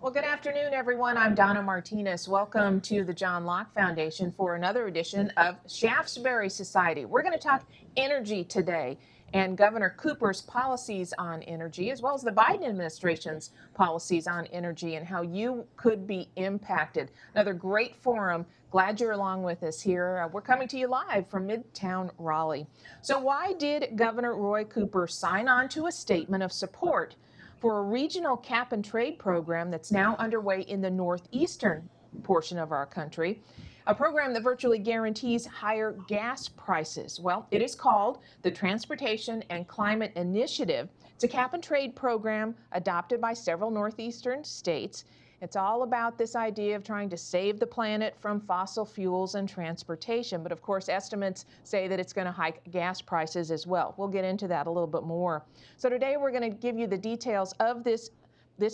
Well, good afternoon, everyone. I'm Donna Martinez. Welcome to the John Locke Foundation for another edition of Shaftesbury Society. We're going to talk energy today and Governor Cooper's policies on energy, as well as the Biden administration's policies on energy and how you could be impacted. Another great forum. Glad you're along with us here. We're coming to you live from Midtown Raleigh. So, why did Governor Roy Cooper sign on to a statement of support for a regional cap and trade program that's now underway in the northeastern portion of our country, a program that virtually guarantees higher gas prices? Well, it is called the Transportation and Climate Initiative. It's a cap and trade program adopted by several northeastern states. It's all about this idea of trying to save the planet from fossil fuels and transportation. But of course, estimates say that it's going to hike gas prices as well. We'll get into that a little bit more. So today we're going to give you the details of this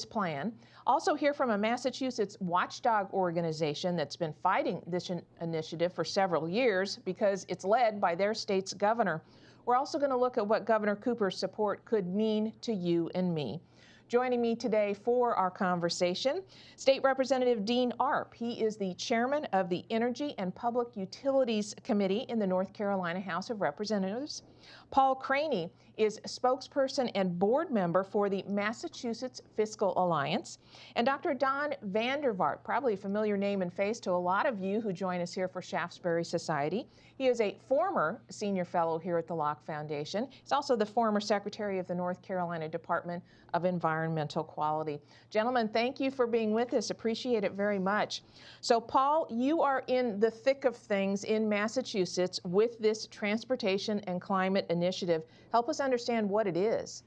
plan. Also hear from a Massachusetts watchdog organization that's been fighting this initiative for several years because it's led by their state's governor. We're also going to look at what Governor Cooper's support could mean to you and me. Joining me today for our conversation, State Representative Dean Arp. He is the chairman of the Energy and Public Utilities Committee in the North Carolina House of Representatives. Paul Craney is spokesperson and board member for the Massachusetts Fiscal Alliance. And Dr. Don Vandervaart, probably a familiar name and face to a lot of you who join us here for Shaftesbury Society. He is a former senior fellow here at the Locke Foundation. He's also the former secretary of the North Carolina Department of Environmental Quality. Gentlemen, thank you for being with us. Appreciate it very much. So, Paul, you are in the thick of things in Massachusetts with this Transportation and Climate Initiative. Help us understand what it is.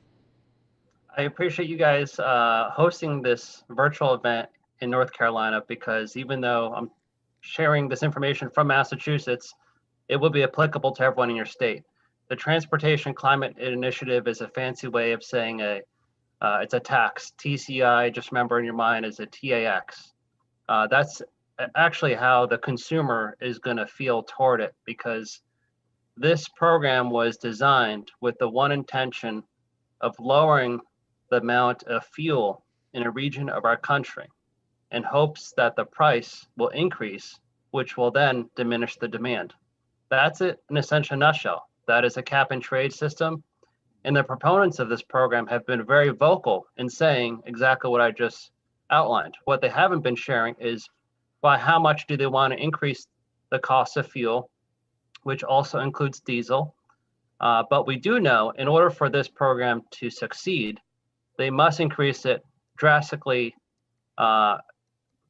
I appreciate you guys hosting this virtual event in North Carolina, because even though I'm sharing this information from Massachusetts, it will be applicable to everyone in your state. The Transportation Climate Initiative is a fancy way of saying it's a tax. TCI, just remember in your mind, is a TAX. That's actually how the consumer is going to feel toward it, because this program was designed with the one intention of lowering the amount of fuel in a region of our country in hopes that the price will increase, which will then diminish the demand. That's it in essential nutshell. That is a cap and trade system. And the proponents of this program have been very vocal in saying exactly what I just outlined. What they haven't been sharing is by how much do they want to increase the cost of fuel, which also includes diesel. But we do know in order for this program to succeed, they must increase it drastically,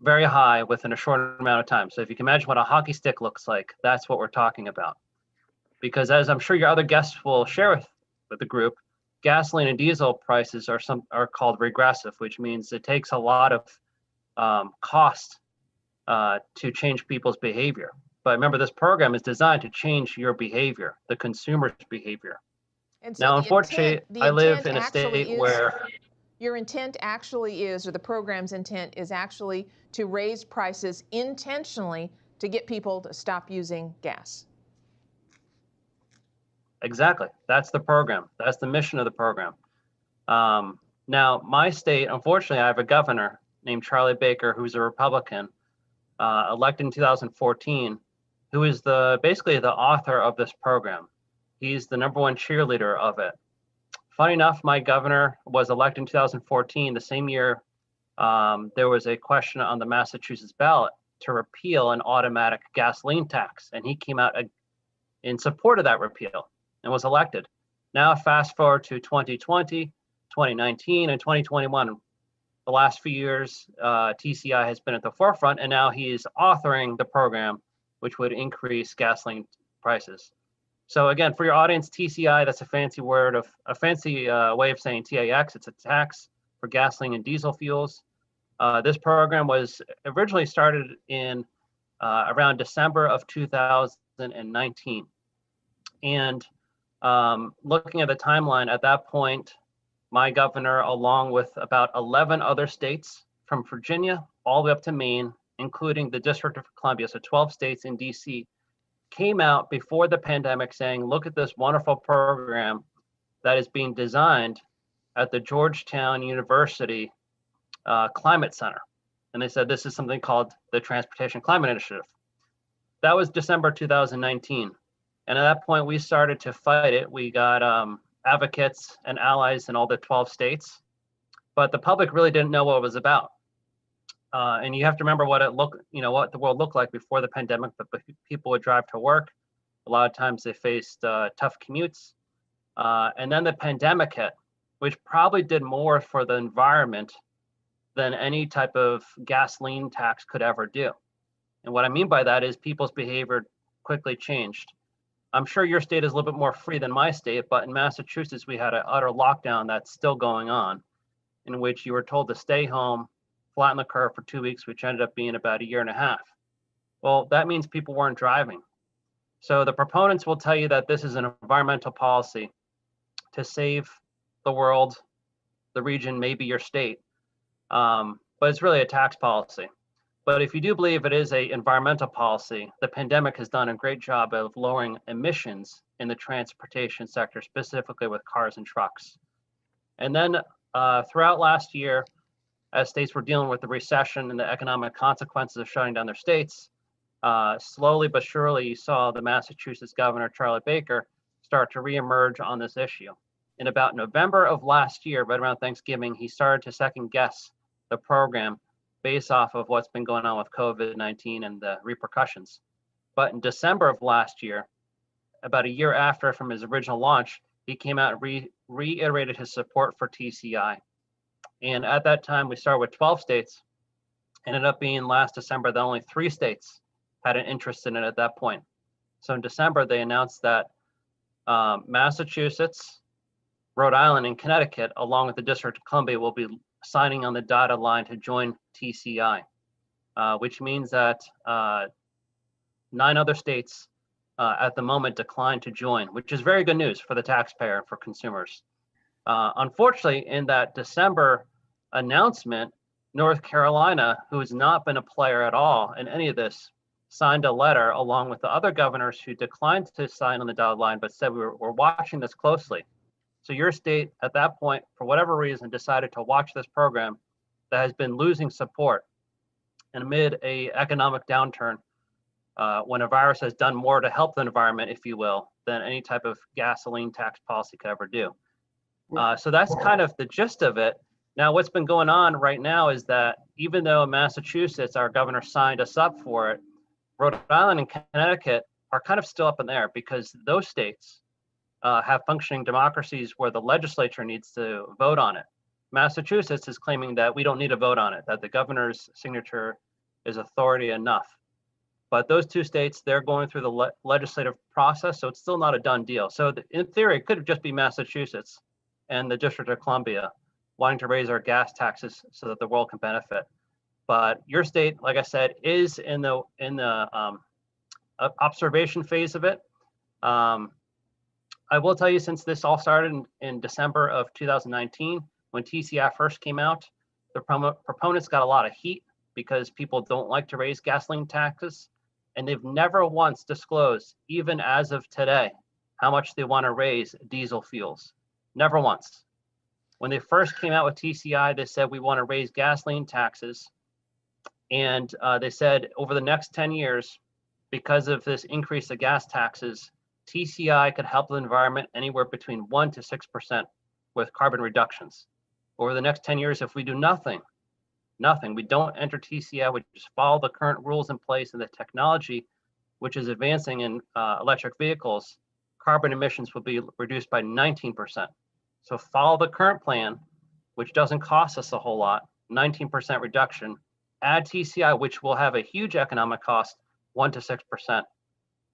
very high within a short amount of time. So if you can imagine what a hockey stick looks like, that's what we're talking about. Because as I'm sure your other guests will share with the group, gasoline and diesel prices are called regressive, which means it takes a lot of cost to change people's behavior. But remember, this program is designed to change your behavior, the consumer's behavior. And so now, unfortunately, I live in a state where your intent actually is, or the program's intent is actually to raise prices intentionally to get people to stop using gas. Exactly. That's the program. That's the mission of the program. Now, my state, unfortunately, I have a governor named Charlie Baker, who's a Republican, elected in 2014, who is basically the author of this program. He's the #1 cheerleader of it. Funny enough, my governor was elected in 2014. The same year, there was a question on the Massachusetts ballot to repeal an automatic gasoline tax, and he came out in support of that repeal and was elected. Now, fast forward to 2020, 2019, and 2021. The last few years, TCI has been at the forefront, and now he's authoring the program, which would increase gasoline prices. So again, for your audience, TCI, that's a fancy way of saying TAX. It's a tax for gasoline and diesel fuels. This program was originally started in around December of 2019. And looking at the timeline at that point, my governor, along with about 11 other states from Virginia all the way up to Maine, including the District of Columbia, so 12 states in DC, came out before the pandemic saying, look at this wonderful program that is being designed at the Georgetown University Climate Center. And they said this is something called the Transportation Climate Initiative. That was December 2019. And at that point, we started to fight it. We got advocates and allies in all the 12 states, but the public really didn't know what it was about. And you have to remember what what the world looked like before the pandemic. But people would drive to work. A lot of times they faced tough commutes. And then the pandemic hit, which probably did more for the environment than any type of gasoline tax could ever do. And what I mean by that is people's behavior quickly changed. I'm sure your state is a little bit more free than my state, but in Massachusetts, we had an utter lockdown that's still going on, in which you were told to stay home, flatten the curve for 2 weeks, which ended up being about 1.5 years. Well, that means people weren't driving. So the proponents will tell you that this is an environmental policy to save the world, the region, maybe your state, but it's really a tax policy. But if you do believe it is an environmental policy, the pandemic has done a great job of lowering emissions in the transportation sector, specifically with cars and trucks. And then throughout last year, as states were dealing with the recession and the economic consequences of shutting down their states, slowly but surely you saw the Massachusetts governor, Charlie Baker, start to reemerge on this issue. In about November of last year, right around Thanksgiving, he started to second guess the program based off of what's been going on with COVID-19 and the repercussions. But in December of last year, about a year after from his original launch, he came out and reiterated his support for TCI. And at that time, we started with 12 states. Ended up being last December that only 3 states had an interest in it at that point. So in December, they announced that Massachusetts, Rhode Island, and Connecticut, along with the District of Columbia, will be signing on the dotted line to join TCI, which means that 9 other states at the moment declined to join, which is very good news for the taxpayer and for consumers. Unfortunately, in that December announcement, North Carolina, who has not been a player at all in any of this, signed a letter along with the other governors who declined to sign on the dotted line, but said we're watching this closely. So your state at that point, for whatever reason, decided to watch this program that has been losing support. And amid an economic downturn, when a virus has done more to help the environment, if you will, than any type of gasoline tax policy could ever do. So that's kind of the gist of it. Now, what's been going on right now is that even though Massachusetts, our governor signed us up for it, Rhode Island and Connecticut are kind of still up in the air because those states have functioning democracies where the legislature needs to vote on it. Massachusetts is claiming that we don't need to vote on it, that the governor's signature is authority enough. But those 2 states, they're going through the legislative process, so it's still not a done deal. So in theory, it could just be Massachusetts and the District of Columbia wanting to raise our gas taxes so that the world can benefit. But your state, like I said, is in the observation phase of it. I will tell you, since this all started in December of 2019, when TCI first came out, the proponents got a lot of heat because people don't like to raise gasoline taxes, and they've never once disclosed, even as of today, how much they want to raise diesel fuels. Never once. When they first came out with TCI, they said we want to raise gasoline taxes, and they said over the next 10 years, because of this increase of gas taxes, TCI could help the environment anywhere between 1% to 6% with carbon reductions. Over the next 10 years, if we do nothing, we don't enter TCI, we just follow the current rules in place and the technology, which is advancing in electric vehicles, carbon emissions will be reduced by 19%. So follow the current plan, which doesn't cost us a whole lot, 19% reduction, add TCI, which will have a huge economic cost, 1% to 6%.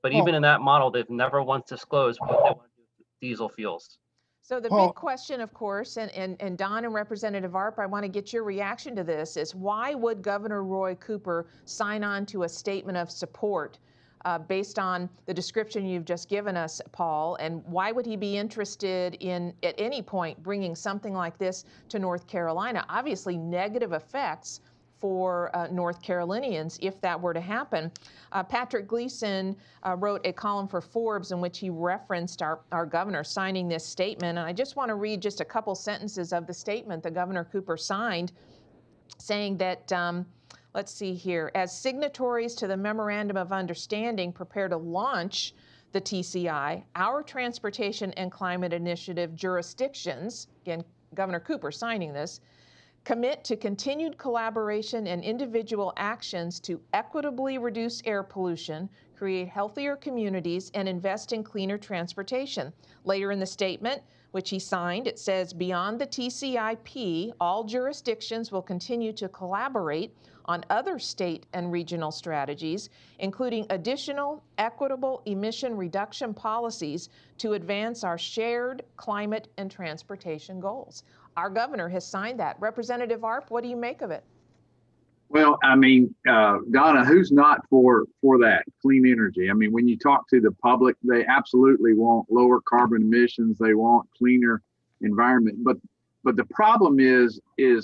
But even in that model, they've never once disclosed what they want to do with diesel fuels. So the big question, of course, and Don and Representative Arp, I want to get your reaction to this, is why would Governor Roy Cooper sign on to a statement of support based on the description you've just given us, Paul, and why would he be interested in, at any point, bringing something like this to North Carolina? Obviously, negative effects for North Carolinians if that were to happen. Patrick Gleason wrote a column for Forbes in which he referenced our governor signing this statement. And I just want to read just a couple sentences of the statement that Governor Cooper signed. saying that, let's see here, as signatories to the Memorandum of Understanding prepare to launch the TCI, our Transportation and Climate Initiative jurisdictions, again, Governor Cooper signing this, commit to continued collaboration and individual actions to equitably reduce air pollution, create healthier communities, and invest in cleaner transportation. Later in the statement, which he signed, it says, beyond the TCIP, all jurisdictions will continue to collaborate on other state and regional strategies, including additional equitable emission reduction policies to advance our shared climate and transportation goals. Our governor has signed that. Representative Arp, what do you make of it? Well, I mean, Donna, who's not for that clean energy? I mean, when you talk to the public, they absolutely want lower carbon emissions. They want cleaner environment. But the problem is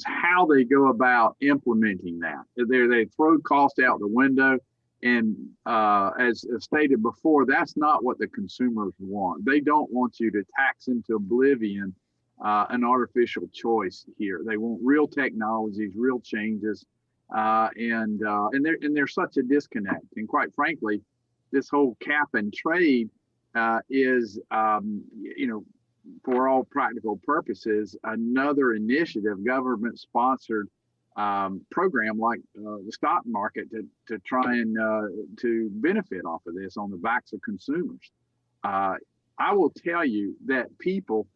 how they go about implementing that. They throw cost out the window, and as stated before, that's not what the consumers want. They don't want you to tax into oblivion an artificial choice here. They want real technologies, real changes. And there's such a disconnect. And quite frankly, this whole cap and trade is, for all practical purposes, another initiative, government-sponsored program like the stock market to try and to benefit off of this on the backs of consumers. I will tell you that people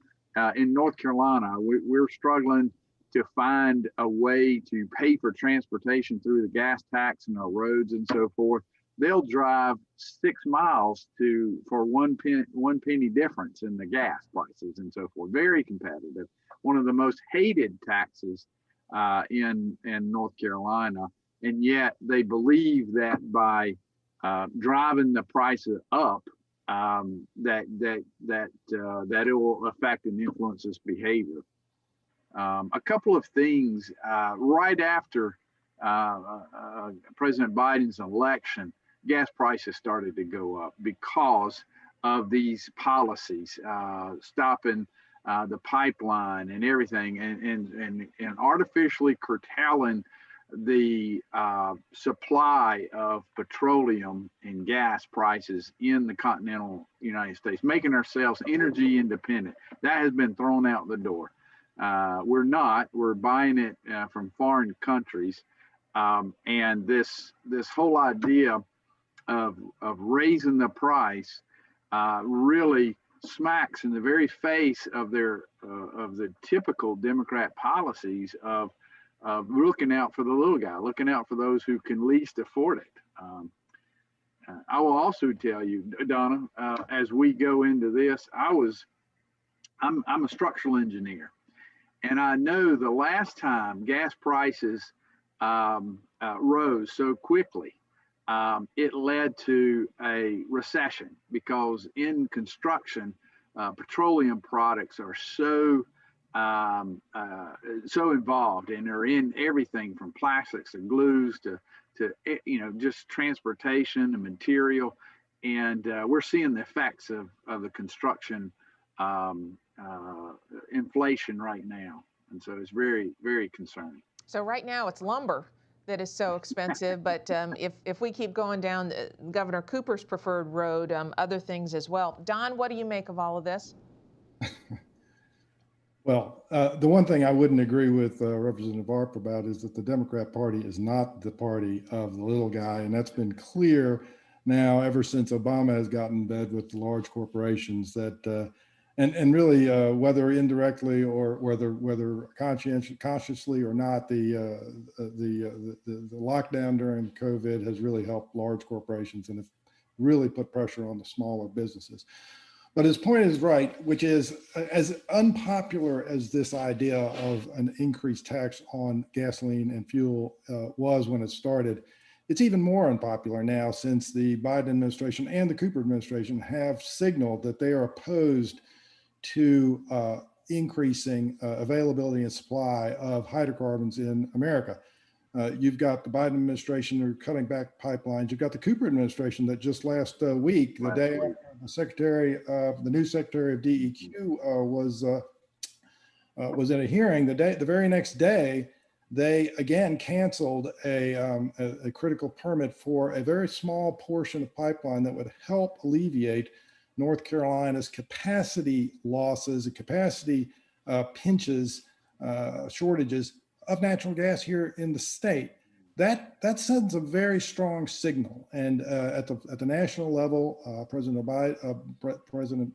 in North Carolina, we're struggling to find a way to pay for transportation through the gas tax and our roads and so forth. They'll drive 6 miles for one penny difference in the gas prices and so forth. Very competitive. One of the most hated taxes in North Carolina, and yet they believe that by driving the prices up, that it will affect and influence this behavior. A couple of things right after President Biden's election, gas prices started to go up because of these policies, stopping the pipeline and everything, and artificially curtailing the supply of petroleum and gas prices in the continental United States, making ourselves energy independent. That has been thrown out the door. We're buying it from foreign countries. And this whole idea of raising the price really smacks in the very face of of the typical Democrat policies of looking out for the little guy, looking out for those who can least afford it. I will also tell you, Donna, as we go into this, I'm a structural engineer. And I know the last time gas prices rose so quickly, it led to a recession because in construction, petroleum products are so involved, and they're in everything from plastics to glues to just transportation and material. And we're seeing the effects of the construction inflation right now, and so it's very, very concerning. So right now it's lumber that is so expensive, but if we keep going down Governor Cooper's preferred road, other things as well. Don, what do you make of all of this? Well, the one thing I wouldn't agree with Representative Arp about is that the Democrat Party is not the party of the little guy, and that's been clear now ever since Obama has gotten in bed with the large corporations that. And really, whether indirectly or whether consciously or not, the lockdown during COVID has really helped large corporations and have really put pressure on the smaller businesses. But his point is right, which is as unpopular as this idea of an increased tax on gasoline and fuel was when it started, it's even more unpopular now since the Biden administration and the Cooper administration have signaled that they are opposed to increasing availability and supply of hydrocarbons in America. You've got the Biden administration who are cutting back pipelines. You've got the Cooper administration that just last week, the day after the new secretary of DEQ was at a hearing, the very next day, they again canceled a critical permit for a very small portion of pipeline that would help alleviate North Carolina's capacity losses, capacity pinches, shortages of natural gas here in the state. That sends a very strong signal. And at the national level, President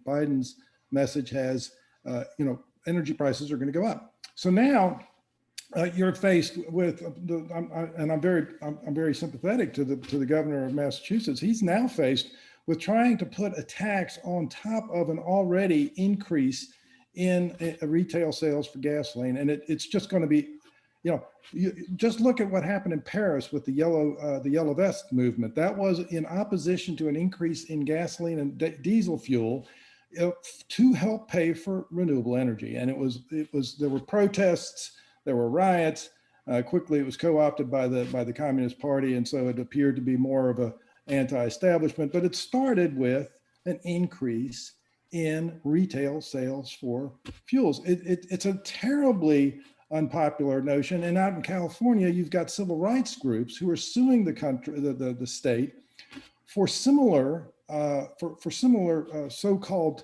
Biden's message has, energy prices are going to go up. So now you're faced with, and I'm very sympathetic to the governor of Massachusetts. He's now faced with trying to put a tax on top of an already increase in retail sales for gasoline, and it's just going to be, you just look at what happened in Paris with the yellow vest movement. That was in opposition to an increase in gasoline and diesel fuel to help pay for renewable energy. And there were protests, there were riots. Quickly, it was co-opted by the Communist Party, and so it appeared to be more of a anti-establishment. But it started with an increase in retail sales for fuels. It's a terribly unpopular notion. And out in California, you've got civil rights groups who are suing the country, the state, for similar so-called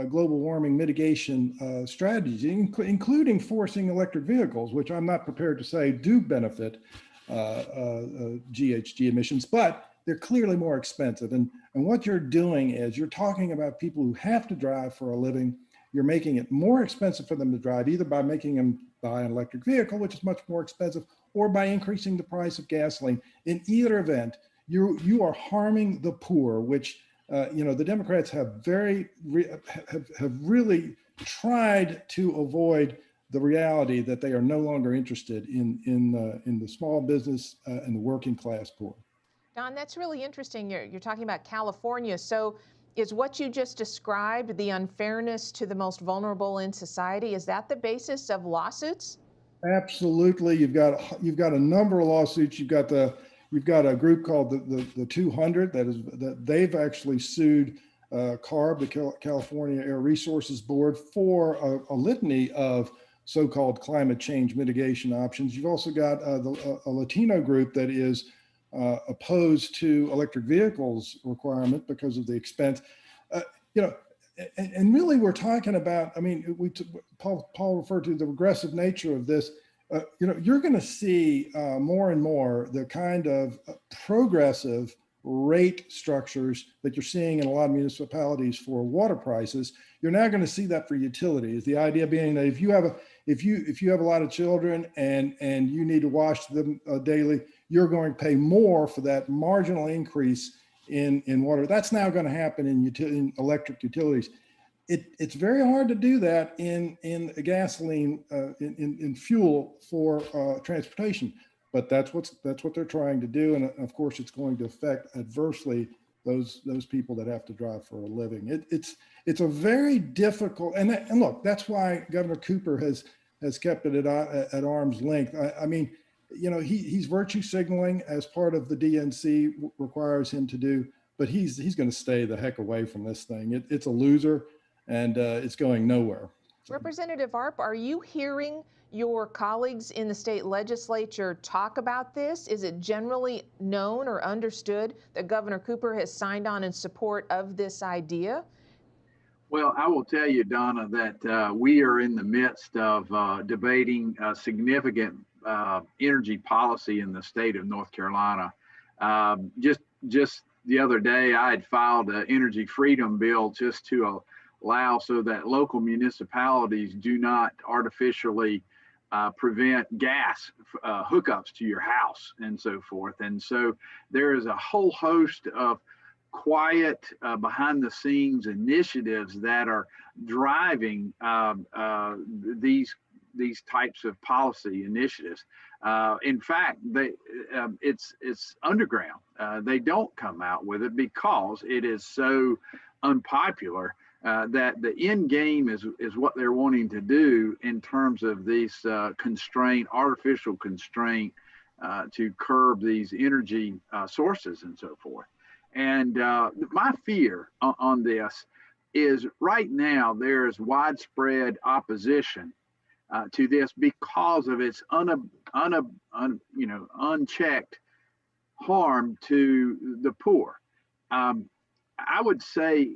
global warming mitigation strategies, including forcing electric vehicles, which I'm not prepared to say do benefit GHG emissions, but they're clearly more expensive. And what you're doing is you're talking about people who have to drive for a living. You're making it more expensive for them to drive, either by making them buy an electric vehicle, which is much more expensive, or by increasing the price of gasoline. In either event, you are harming the poor, which the Democrats have really tried to avoid the reality that they are no longer interested in the small business and the working class poor. Don, that's really interesting. You're talking about California. So is what you just described, the unfairness to the most vulnerable in society, is that the basis of lawsuits? Absolutely. You've got a number of lawsuits. You've got a group called the 200 that they've actually sued CARB, the California Air Resources Board, for a litany of so-called climate change mitigation options. You've also got a Latino group that is opposed to electric vehicles requirement because of the expense. And really we're talking about, Paul referred to the regressive nature of this. You're going to see more and more the kind of progressive rate structures that you're seeing in a lot of municipalities for water prices. You're now going to see that for utilities. The idea being that if you have a lot of children and you need to wash them daily, you're going to pay more for that marginal increase in water. That's now going to happen in electric utilities. It's very hard to do that in gasoline, in fuel for transportation, but that's what they're trying to do, and of course it's going to affect adversely those people that have to drive for a living. It's a very difficult, and look, that's why Governor Cooper has kept it at arm's length. He's virtue signaling as part of the DNC requires him to do, but he's going to stay the heck away from this thing. It's a loser. And it's going nowhere. Representative Arp, are you hearing your colleagues in the state legislature talk about this? Is it generally known or understood that Governor Cooper has signed on in support of this idea? Well, I will tell you, Donna, that we are in the midst of debating significant energy policy in the state of North Carolina. Just the other day, I had filed an energy freedom bill just to allow so that local municipalities do not artificially prevent gas hookups to your house and so forth. And so there is a whole host of quiet behind the scenes initiatives that are driving these types of policy initiatives. In fact, it's underground. They don't come out with it because it is so unpopular. That the end game is what they're wanting to do in terms of these artificial constraint to curb these energy sources and so forth. And my fear on this is right now there is widespread opposition to this because of its unchecked harm to the poor. I would say,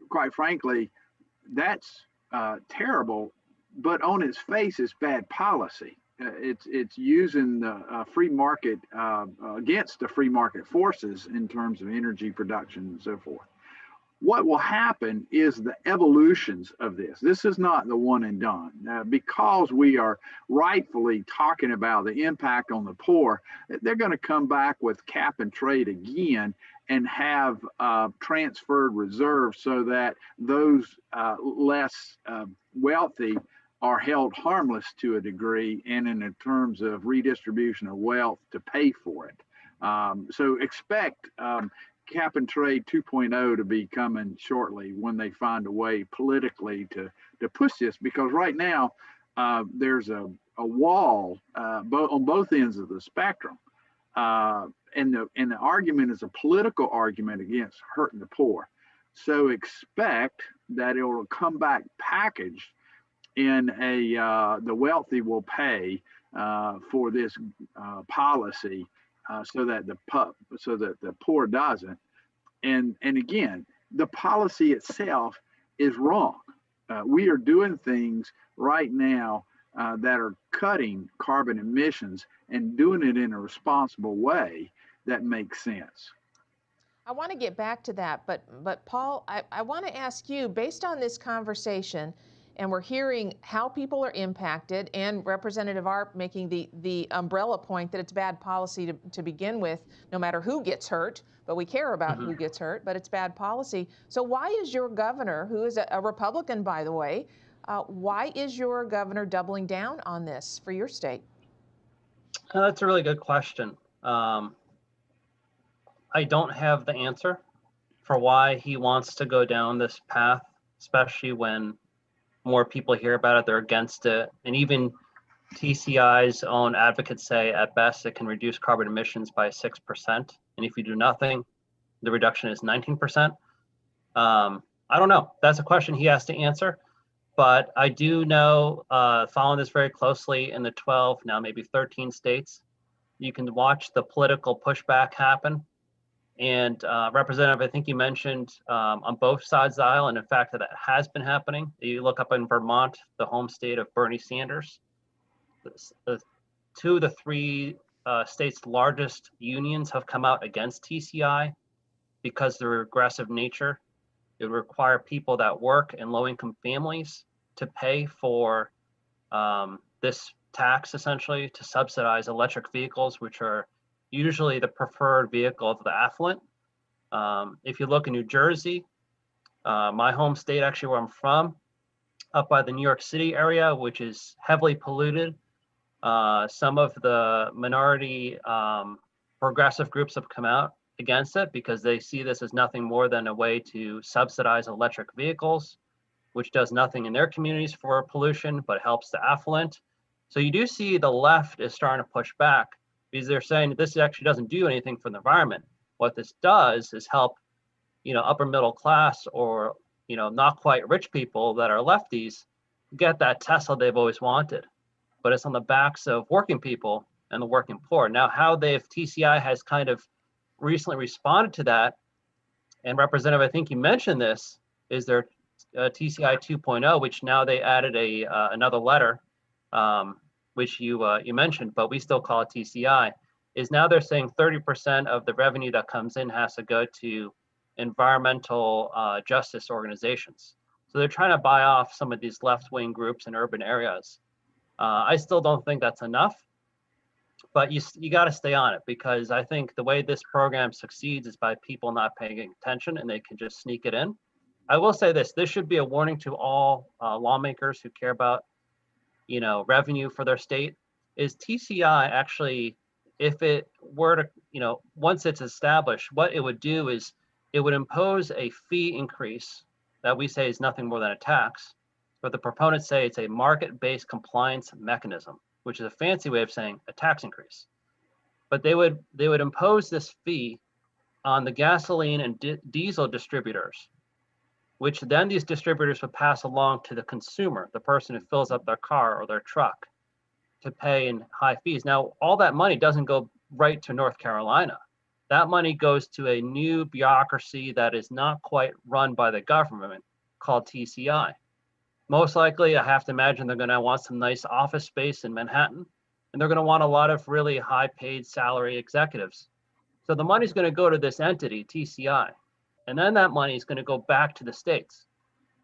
quite frankly, that's terrible, but on its face, it's bad policy. It's using the free market against the free market forces in terms of energy production and so forth. What will happen is the evolutions of this. This is not the one and done. Because we are rightfully talking about the impact on the poor, they're going to come back with cap and trade again and have transferred reserves so that those less wealthy are held harmless to a degree, and in terms of redistribution of wealth to pay for it. So expect cap and trade 2.0 to be coming shortly when they find a way politically to push this, because right now there's a wall on both ends of the spectrum. And the argument is a political argument against hurting the poor. So expect that it will come back packaged in the wealthy will pay for this policy, so that the poor doesn't. And again, the policy itself is wrong. We are doing things right now that are cutting carbon emissions and doing it in a responsible way that makes sense. I want to get back to that, but Paul, I want to ask you, based on this conversation, and we're hearing how people are impacted, and Representative Arp making the umbrella point that it's bad policy to begin with, no matter who gets hurt, but we care about who gets hurt, but it's bad policy. So why is your governor, who is a Republican, by the way, why is your governor doubling down on this for your state? That's a really good question. I don't have the answer for why he wants to go down this path, especially when more people hear about it, they're against it. And even TCI's own advocates say at best it can reduce carbon emissions by 6%. And if you do nothing, the reduction is 19%. I don't know. That's a question he has to answer. But I do know, following this very closely in the 12, now maybe 13 states, you can watch the political pushback happen. And Representative, I think you mentioned on both sides of the aisle, and in fact that has been happening. You look up in Vermont, the home state of Bernie Sanders, the 2 of the 3 states' largest unions have come out against TCI because of the regressive nature. It would require people that work in low-income families to pay for this tax, essentially, to subsidize electric vehicles, which are usually the preferred vehicle of the affluent. If you look in New Jersey, my home state, actually where I'm from, up by the New York City area, which is heavily polluted, some of the minority progressive groups have come out against it because they see this as nothing more than a way to subsidize electric vehicles, which does nothing in their communities for pollution, but helps the affluent. So you do see the left is starting to push back, because they're saying that this actually doesn't do anything for the environment. What this does is help, upper middle class or, not quite rich people that are lefties get that Tesla they've always wanted. But it's on the backs of working people and the working poor. Now, how TCI has kind of recently responded to that, and Representative, I think you mentioned this, is their TCI 2.0, which now they added another letter, which you mentioned, but we still call it TCI, is now they're saying 30% of the revenue that comes in has to go to environmental justice organizations. So they're trying to buy off some of these left-wing groups in urban areas. I still don't think that's enough, but you got to stay on it, because I think the way this program succeeds is by people not paying attention and they can just sneak it in. I will say this should be a warning to all lawmakers who care about revenue for their state, is TCI actually, if it were to, once it's established, what it would do is it would impose a fee increase that we say is nothing more than a tax, but the proponents say it's a market-based compliance mechanism, which is a fancy way of saying a tax increase. But they would impose this fee on the gasoline and diesel distributors. which then these distributors would pass along to the consumer, the person who fills up their car or their truck, to pay in high fees. Now, all that money doesn't go right to North Carolina. That money goes to a new bureaucracy that is not quite run by the government called TCI. Most likely, I have to imagine they're going to want some nice office space in Manhattan, and they're going to want a lot of really high paid salary executives. So the money's going to go to this entity, TCI, and then that money is going to go back to the states.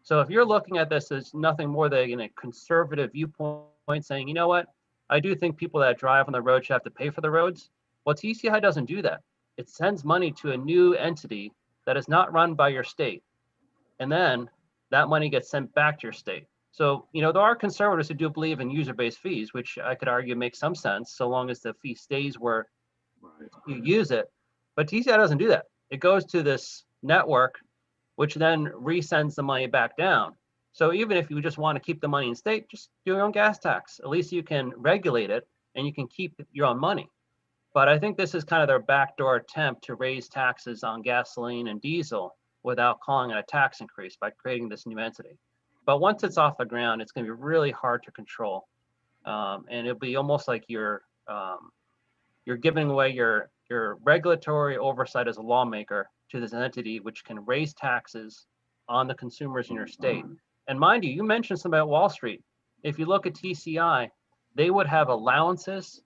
So if you're looking at this as nothing more than a conservative viewpoint saying, you know what, I do think people that drive on the road should have to pay for the roads. Well, TCI doesn't do that. It sends money to a new entity that is not run by your state. And then that money gets sent back to your state. So, you know, there are conservatives who do believe in user-based fees, which I could argue makes some sense so long as the fee stays where you use it. But TCI doesn't do that. It goes to this network, which then resends the money back down. So even if you just want to keep the money in state, just do your own gas tax. At least you can regulate it and you can keep your own money. But I think this is kind of their backdoor attempt to raise taxes on gasoline and diesel without calling it a tax increase by creating this new entity. But once it's off the ground, it's going to be really hard to control. And it'll be almost like you're giving away your regulatory oversight as a lawmaker to this entity, which can raise taxes on the consumers in your state. And mind you, you mentioned something about Wall Street. If you look at TCI, they would have allowances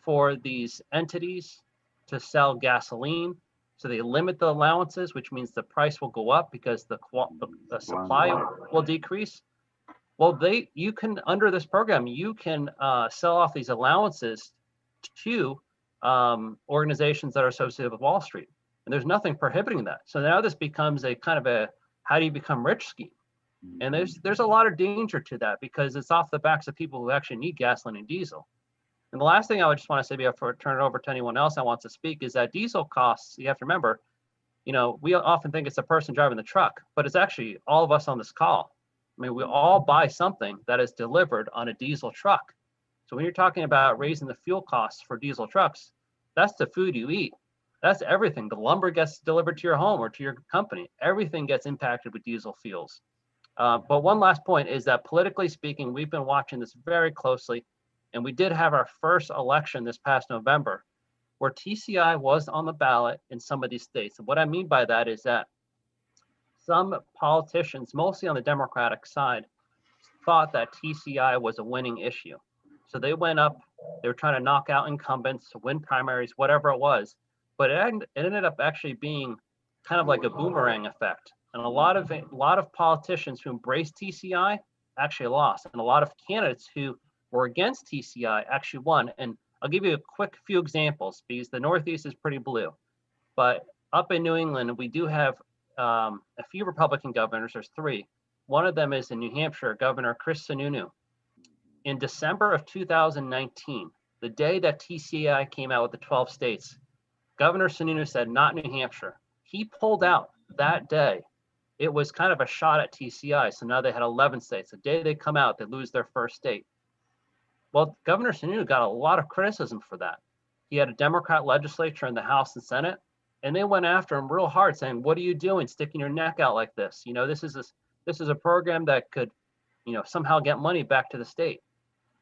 for these entities to sell gasoline. So they limit the allowances, which means the price will go up because the supply will decrease. Well, you can, under this program, you can sell off these allowances to organizations that are associated with Wall Street. And there's nothing prohibiting that. So now this becomes a kind of a how do you become rich scheme. And there's a lot of danger to that because it's off the backs of people who actually need gasoline and diesel. And the last thing I would just want to say before I turn it over to anyone else that wants to speak is that diesel costs, you have to remember, you know, we often think it's the person driving the truck, but it's actually all of us on this call. I mean, we all buy something that is delivered on a diesel truck. So when you're talking about raising the fuel costs for diesel trucks, that's the food you eat. That's everything. The lumber gets delivered to your home or to your company. Everything gets impacted with diesel fuels. But one last point is that politically speaking, we've been watching this very closely. And we did have our first election this past November where TCI was on the ballot in some of these states. And what I mean by that is that some politicians, mostly on the Democratic side, thought that TCI was a winning issue. So they went up, they were trying to knock out incumbents, win primaries, whatever it was. But it ended up actually being kind of like a boomerang effect. And a lot of politicians who embraced TCI actually lost. And a lot of candidates who were against TCI actually won. And I'll give you a quick few examples because the Northeast is pretty blue. But up in New England, we do have a few Republican governors. There's three. One of them is in New Hampshire, Governor Chris Sununu. In December of 2019, the day that TCI came out with the 12 states, Governor Sununu said, not New Hampshire. He pulled out that day. It was kind of a shot at TCI. So now they had 11 states. The day they come out, they lose their first state. Well, Governor Sununu got a lot of criticism for that. He had a Democrat legislature in the House and Senate, and they went after him real hard, saying, "What are you doing, sticking your neck out like this? You know, this is a program that could, you know, somehow get money back to the state."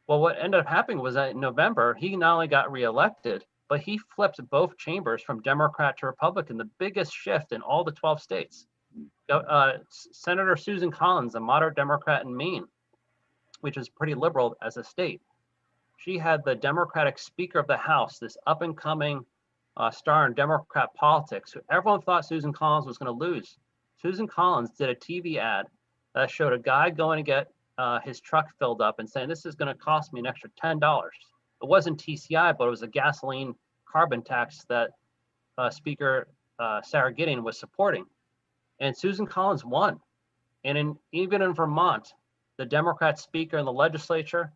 Well, what ended up happening was that in November, he not only got reelected, but he flipped both chambers from Democrat to Republican, the biggest shift in all the 12 states. Senator Susan Collins, a moderate Democrat in Maine, which is pretty liberal as a state, she had the Democratic Speaker of the House, this up-and-coming star in Democrat politics, who everyone thought Susan Collins was going to lose. Susan Collins did a TV ad that showed a guy going to get his truck filled up and saying, "This is going to cost me an extra $10. It wasn't TCI, but it was a gasoline carbon tax that Speaker Sarah Gideon was supporting. And Susan Collins won. And even in Vermont, the Democrat speaker in the legislature,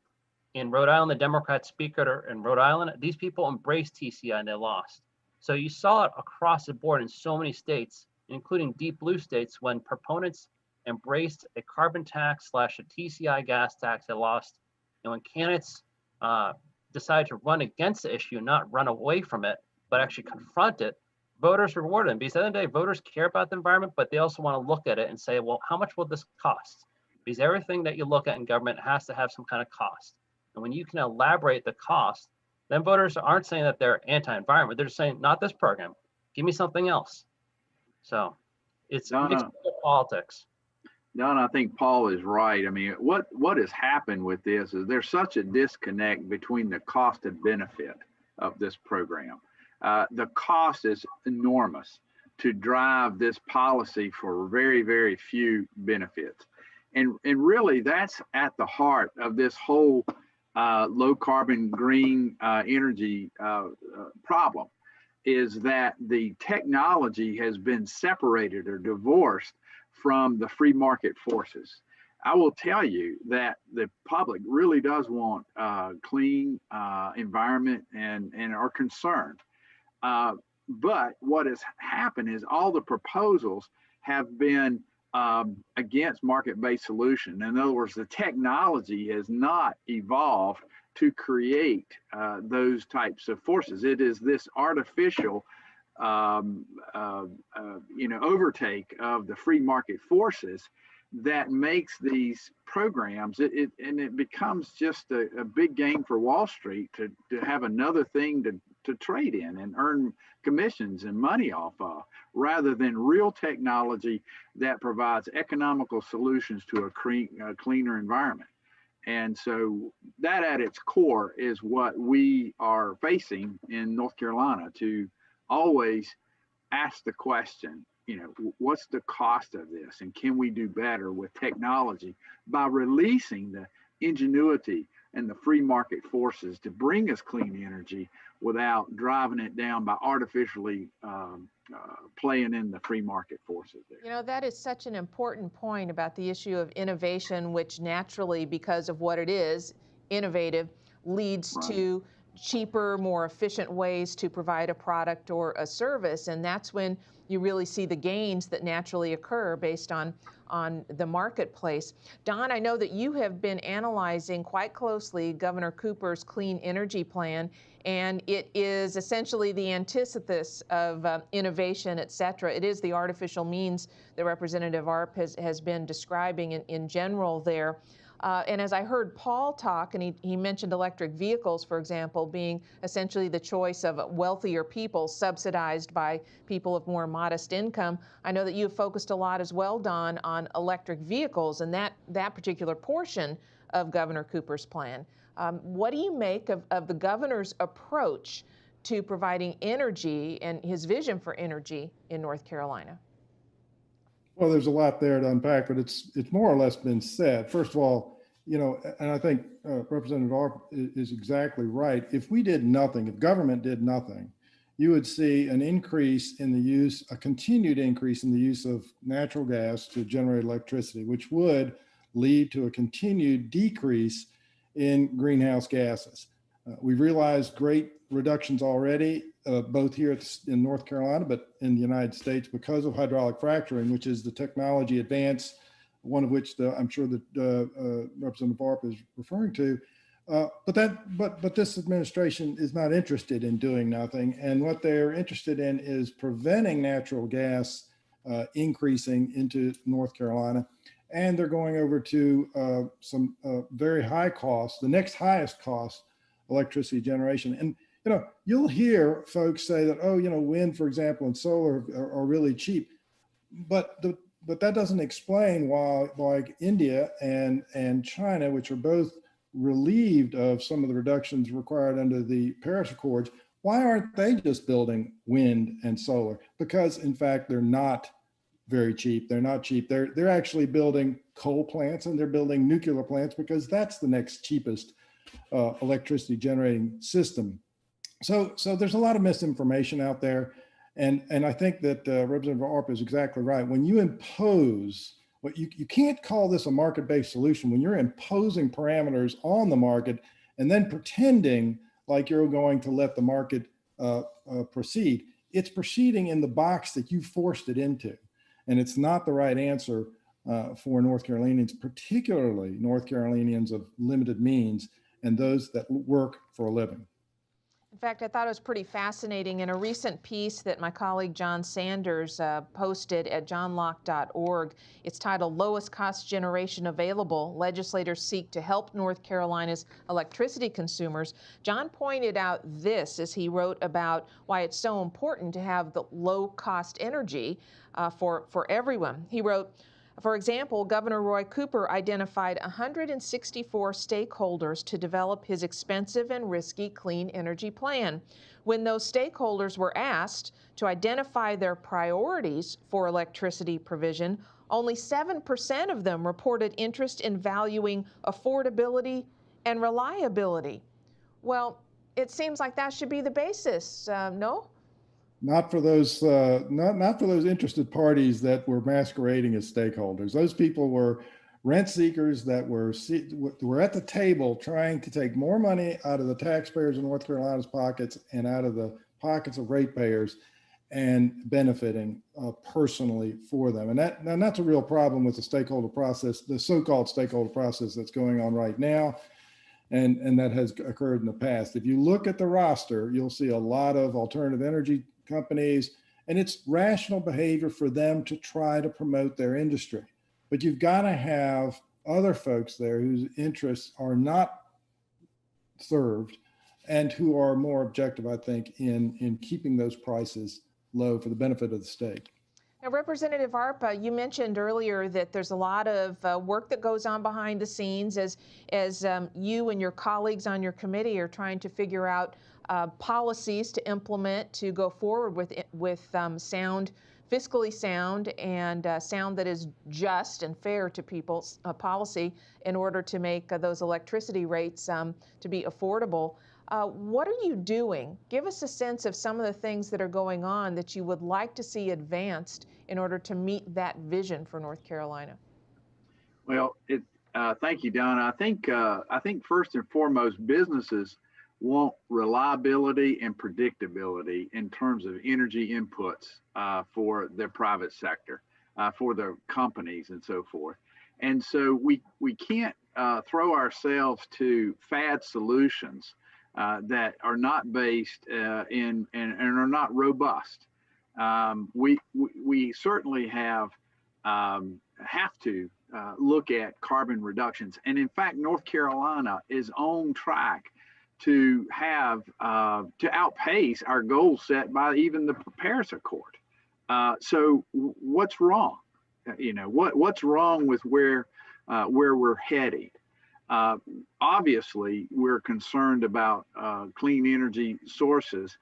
in Rhode Island, the Democrat speaker in Rhode Island, these people embraced TCI and they lost. So you saw it across the board in so many states, including deep blue states, when proponents embraced a carbon tax / a TCI gas tax, they lost. And when candidates decided to run against the issue, not run away from it, but actually confront it, voters reward them. Because at the end of the day, voters care about the environment, but they also want to look at it and say, well, how much will this cost? Because everything that you look at in government has to have some kind of cost. And when you can elaborate the cost, then voters aren't saying that they're anti-environment. They're just saying, not this program. Give me something else. So it's mixed politics. Don, I think Paul is right. I mean, what has happened with this is there's such a disconnect between the cost and benefit of this program. The cost is enormous to drive this policy for very, very few benefits. And really, that's at the heart of this whole low carbon green energy problem, is that the technology has been separated or divorced from the free market forces. I will tell you that the public really does want clean environment and are concerned. But what has happened is all the proposals have been against market-based solution. In other words, the technology has not evolved to create those types of forces. It is this artificial overtake of the free market forces that makes these programs, and it becomes just a big game for Wall Street to have another thing to trade in and earn commissions and money off of, rather than real technology that provides economical solutions to a cleaner environment. And so that at its core is what we are facing in North Carolina, to always ask the question, what's the cost of this? And can we do better with technology by releasing the ingenuity and the free market forces to bring us clean energy without driving it down by artificially playing in the free market forces there? That is such an important point about the issue of innovation, which naturally, because of what it is, innovative, leads to cheaper, more efficient ways to provide a product or a service. And that's when you really see the gains that naturally occur based on the marketplace. Don, I know that you have been analyzing quite closely Governor Cooper's clean energy plan, and it is essentially the antithesis of innovation, et cetera. It is the artificial means that Representative Arp has been describing in general there. And as I heard Paul talk, and he mentioned electric vehicles, for example, being essentially the choice of wealthier people subsidized by people of more modest income. I know that you have focused a lot as well, Don, on electric vehicles and that particular portion of Governor Cooper's plan. What do you make of the governor's approach to providing energy and his vision for energy in North Carolina? Well, there's a lot there to unpack, but it's more or less been said. First of all, and I think Representative Arp is exactly right. If we did nothing, if government did nothing, you would see an increase in the use, a continued increase in the use of natural gas to generate electricity, which would lead to a continued decrease in greenhouse gases. We've realized great reductions already, both here in North Carolina, but in the United States, because of hydraulic fracturing, which is the technology advance, one of which I'm sure that Representative Arp is referring to. But this administration is not interested in doing nothing, and what they're interested in is preventing natural gas increasing into North Carolina. And they're going over to some very high cost, the next highest cost electricity generation. And you'll hear folks say that, wind, for example, and solar are really cheap, but that doesn't explain why, like India and China, which are both relieved of some of the reductions required under the Paris Accords, why aren't they just building wind and solar? Because in fact, they're not very cheap. They're not cheap. They're actually building coal plants and they're building nuclear plants because that's the next cheapest electricity generating system. So there's a lot of misinformation out there. And I think that Representative Arp is exactly right. When you impose, you can't call this a market-based solution when you're imposing parameters on the market and then pretending like you're going to let the market proceed. It's proceeding in the box that you forced it into. And it's not the right answer for North Carolinians, particularly North Carolinians of limited means and those that work for a living. In fact, I thought it was pretty fascinating. In a recent piece that my colleague John Sanders posted at johnlocke.org, it's titled "Lowest Cost Generation Available, Legislators Seek to Help North Carolina's Electricity Consumers." John pointed out this as he wrote about why it's so important to have the low-cost energy for everyone. He wrote, for example, Governor Roy Cooper identified 164 stakeholders to develop his expensive and risky clean energy plan. When those stakeholders were asked to identify their priorities for electricity provision, only 7% of them reported interest in valuing affordability and reliability. Well, it seems like that should be the basis, no? Not for those, not for those interested parties that were masquerading as stakeholders. Those people were rent seekers that were at the table trying to take more money out of the taxpayers in North Carolina's pockets and out of the pockets of ratepayers and benefiting personally for them. And that's a real problem with the stakeholder process, the so-called stakeholder process that's going on right now. And that has occurred in the past. If you look at the roster, you'll see a lot of alternative energy companies, and it's rational behavior for them to try to promote their industry. But you've got to have other folks there whose interests are not served and who are more objective, I think, in keeping those prices low for the benefit of the state. Now, Representative Arpa, you mentioned earlier that there's a lot of work that goes on behind the scenes as you and your colleagues on your committee are trying to figure out policies to implement to go forward with sound, fiscally sound, and sound that is just and fair to people's policy in order to make those electricity rates to be affordable. What are you doing? Give us a sense of some of the things that are going on that you would like to see advanced in order to meet that vision for North Carolina. Well, thank you, Donna. I think first and foremost, businesses want reliability and predictability in terms of energy inputs for their private sector, for their companies and so forth. And so we can't throw ourselves to fad solutions that are not based and are not robust. We certainly have to look at carbon reductions. And in fact, North Carolina is on track to have to outpace our goals set by even the Paris Accord. So what's wrong? What's wrong with where we're heading? Obviously, we're concerned about clean energy sources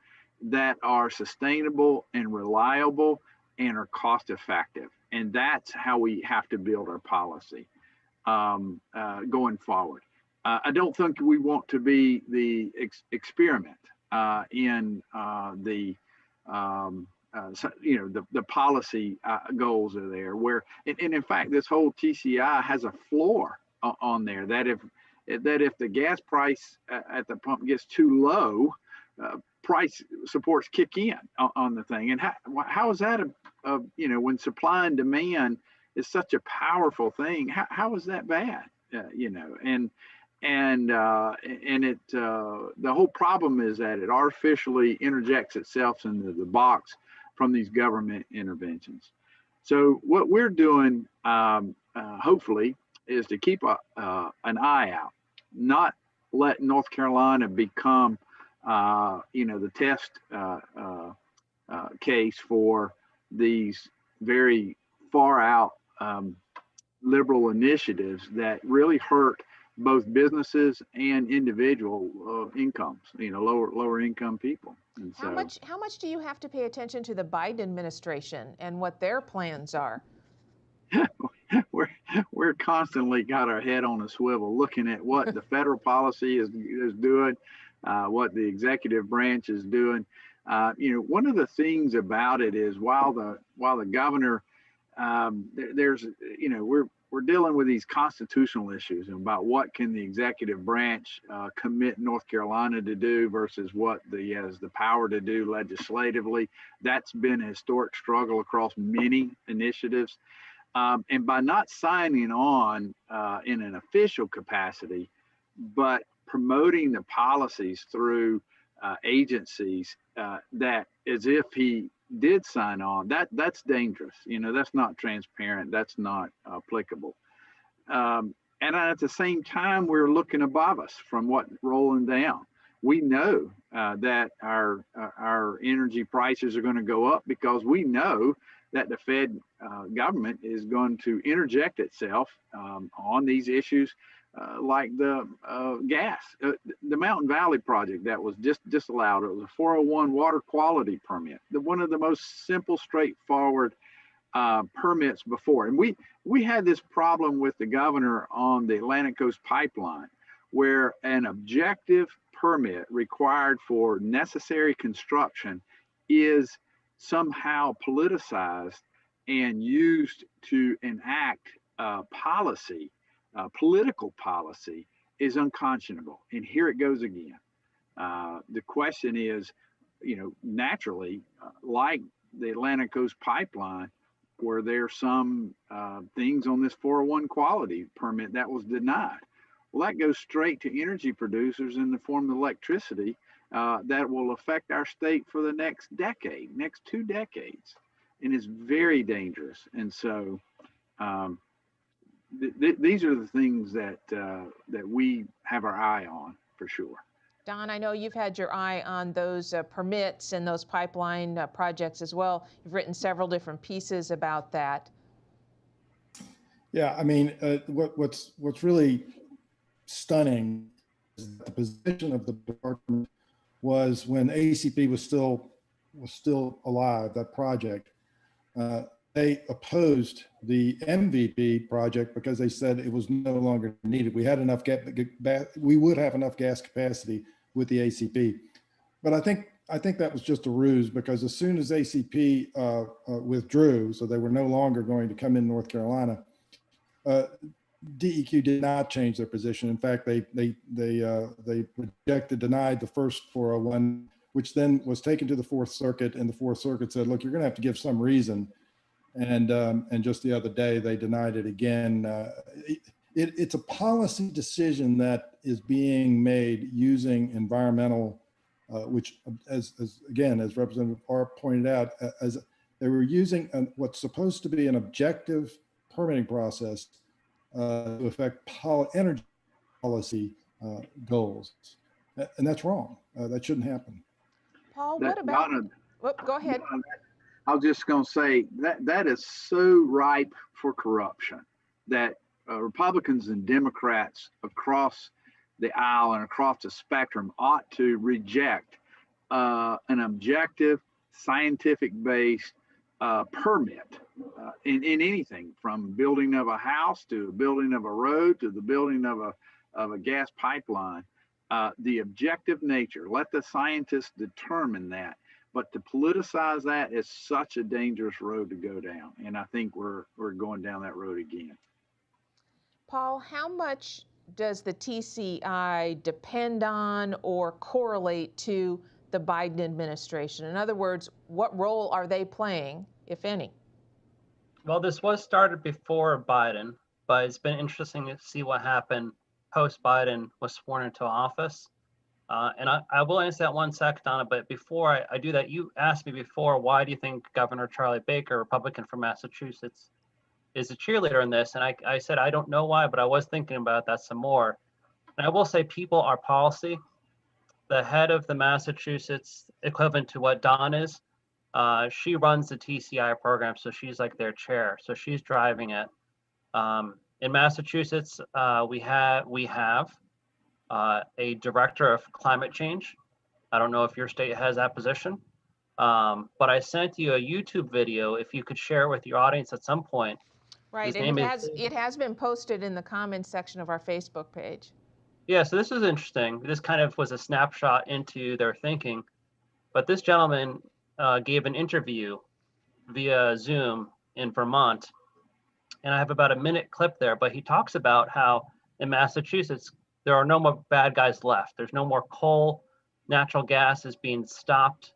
that are sustainable and reliable and are cost effective. And that's how we have to build our policy going forward. I don't think we want to be the experiment in the policy goals are there where, and in fact, this whole TCI has a floor on there that if the gas price at the pump gets too low, price supports kick in on the thing. And how is that when supply and demand is such a powerful thing? How is that bad? The whole problem is that it artificially interjects itself into the box from these government interventions. So what we're doing, hopefully, is to keep an eye out, not let North Carolina become, the test case for these very far out liberal initiatives that really hurt both businesses and individual incomes, lower income people. And so, how much do you have to pay attention to the Biden administration and what their plans are? We're constantly got our head on a swivel, looking at what the federal policy is doing, what the executive branch is doing. One of the things about it is while the governor, we're dealing with these constitutional issues about what can the executive branch commit North Carolina to do versus what has the power to do legislatively. That's been a historic struggle across many initiatives. And by not signing on in an official capacity, but promoting the policies through agencies that as if he did sign on, that's dangerous. That's not transparent. That's not applicable. And at the same time, we're looking above us from what rolling down. We know that our energy prices are going to go up because we know that the Fed government is going to interject itself on these issues, like the gas. The Mountain Valley project that was just disallowed. It was a 401 water quality permit. One of the most simple, straightforward permits before. And we had this problem with the governor on the Atlantic Coast Pipeline, where an objective permit required for necessary construction is somehow politicized and used to enact policy, political policy, is unconscionable. And here it goes again. The question is, naturally, like the Atlantic Coast Pipeline, were there some things on this 401 quality permit that was denied? Well, that goes straight to energy producers in the form of electricity that will affect our state for the next decade, next 2 decades, and is very dangerous. And so these are the things that we have our eye on for sure. Don, I know you've had your eye on those permits and those pipeline projects as well. You've written several different pieces about that. Yeah, I mean, what's really stunning is that the position of the department was when ACP was still alive, that project. They opposed the MVP project because they said it was no longer needed. We had enough we would have enough gas capacity with the ACP. But I think that was just a ruse, because as soon as ACP withdrew, so they were no longer going to come in North Carolina, DEQ did not change their position. In fact, they denied the first 401, which then was taken to the Fourth Circuit, and the Fourth Circuit said, look, you're going to have to give some reason. And just the other day, they denied it again. It's a policy decision that is being made using environmental, which, as Representative R pointed out, as they were using what's supposed to be an objective permitting process to affect energy policy goals, and that's wrong. That shouldn't happen. Paul, what about? Go ahead. I was just going to say that is so ripe for corruption that Republicans and Democrats across the aisle and across the spectrum ought to reject an objective, scientific-based permit in anything, from building of a house to building of a road to the building of a gas pipeline. The objective nature, let the scientists determine that. But to politicize that is such a dangerous road to go down. And I think we're going down that road again. Paul, how much does the TCI depend on or correlate to the Biden administration? In other words, what role are they playing, if any? Well, this was started before Biden, but it's been interesting to see what happened post-Biden was sworn into office. And I will answer that one sec, Donna, but before I do that, you asked me before, why do you think Governor Charlie Baker, Republican from Massachusetts, is a cheerleader in this? And I said, I don't know why, but I was thinking about that some more. And I will say, people are policy. The head of the Massachusetts equivalent to what Don is, she runs the TCI program, so she's like their chair. So she's driving it. In Massachusetts, we have a director of climate change. I don't know if your state has that position, but I sent you a YouTube video. If you could share it with your audience at some point. Right, and it has been posted in the comments section of our Facebook page. Yeah, so this is interesting. This kind of was a snapshot into their thinking, but this gentleman gave an interview via Zoom in Vermont, and I have about a minute clip there, but he talks about how in Massachusetts, there are no more bad guys left. There's no more coal, natural gas is being stopped.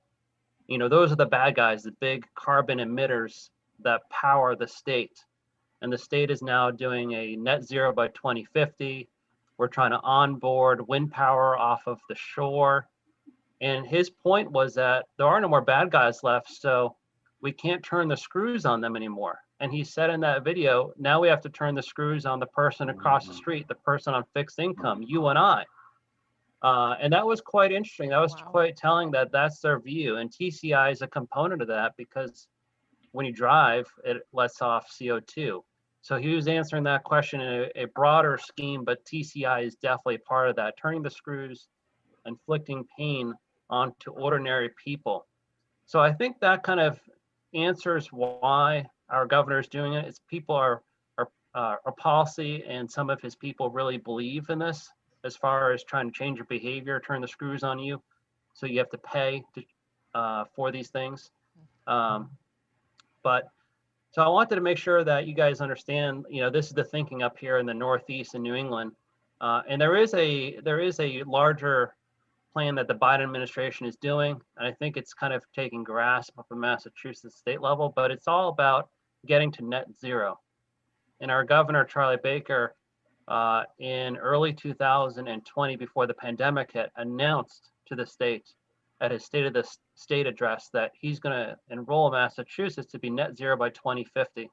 You know, those are the bad guys, the big carbon emitters that power the state. And the state is now doing a net zero by 2050. We're trying to onboard wind power off of the shore. And his point was that there are no more bad guys left, so we can't turn the screws on them anymore. And he said in that video, now we have to turn the screws on the person across the street, the person on fixed income, you and I. And that was quite interesting. That was quite telling that that's their view. And TCI is a component of that because when you drive, it lets off CO2. So he was answering that question in a broader scheme, but TCI is definitely part of that, turning the screws, inflicting pain onto ordinary people. So I think that kind of answers why our governor is doing it. It's people are policy and some of his people really believe in this as far as trying to change your behavior, turn the screws on you. So you have to pay for these things. But so I wanted to make sure that you guys understand, you know, this is the thinking up here in the Northeast in New England. And there is a larger plan that the Biden administration is doing. And I think it's kind of taking grasp up in Massachusetts state level, but it's all about getting to net zero. And our governor, Charlie Baker, in early 2020, before the pandemic hit, announced to the state at his State of the State address that he's going to enroll Massachusetts to be net zero by 2050. And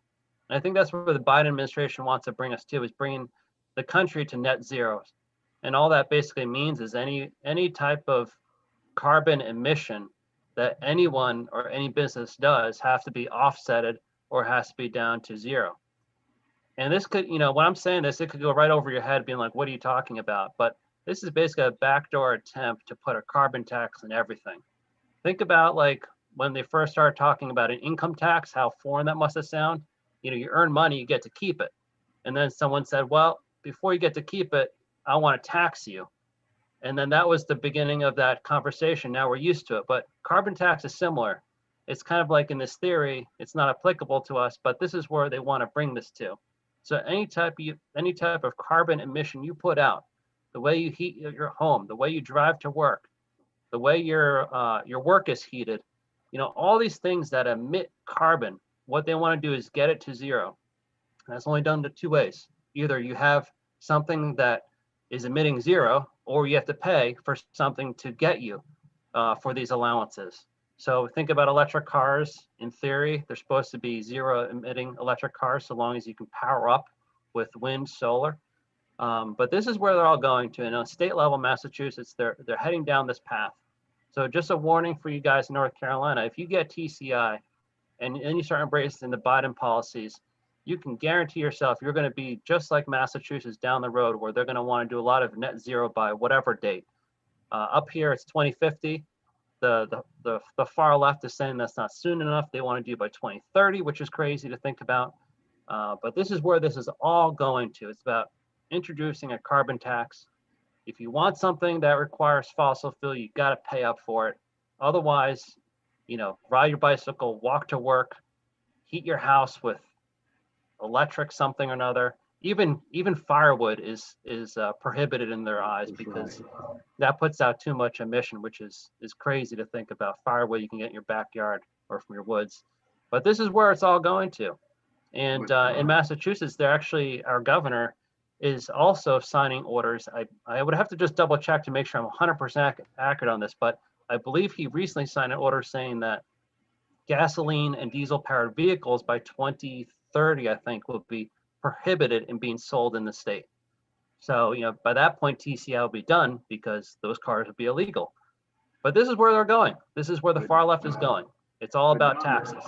I think that's where the Biden administration wants to bring us to, is bringing the country to net zero. And all that basically means is any type of carbon emission that anyone or any business does have to be offsetted or has to be down to zero. And this could, you know, when I'm saying this, it could go right over your head being like, what are you talking about? But this is basically a backdoor attempt to put a carbon tax on everything. Think about like when they first started talking about an income tax, how foreign that must have sounded. You know, you earn money, you get to keep it. And then someone said, well, before you get to keep it, I want to tax you. And then that was the beginning of that conversation. Now we're used to it. But carbon tax is similar. It's kind of like in this theory, it's not applicable to us, but this is where they want to bring this to. So any type of carbon emission you put out, the way you heat your home, the way you drive to work, the way your work is heated, you know, all these things that emit carbon, what they want to do is get it to zero. And that's only done to two ways. Either you have something that is emitting zero, or you have to pay for something to get you for these allowances. So think about electric cars. In theory, they're supposed to be zero emitting electric cars so long as you can power up with wind, solar. But this is where they're all going to. And on state level, Massachusetts, they're heading down this path. So just a warning for you guys in North Carolina, if you get TCI and then you start embracing the Biden policies, you can guarantee yourself you're going to be just like Massachusetts down the road, where they're going to want to do a lot of net zero by whatever date. Up here, it's 2050. The far left is saying that's not soon enough. They want to do by 2030, which is crazy to think about. But this is where this is all going to. It's about introducing a carbon tax. If you want something that requires fossil fuel, you got to pay up for it. Otherwise, you know, ride your bicycle, walk to work, heat your house with electric something or another. Even firewood is prohibited in their eyes because that puts out too much emission, which is crazy to think about. Firewood you can get in your backyard or from your woods. But this is where it's all going to. And in Massachusetts, they're actually, our governor is also signing orders. I would have to just double check to make sure I'm 100% accurate on this, but I believe he recently signed an order saying that gasoline and diesel powered vehicles by 2030, I think, will be prohibited in being sold in the state. So, you know, by that point, TCI will be done because those cars will be illegal. But this is where they're going. This is where the far left is going. It's all about taxes.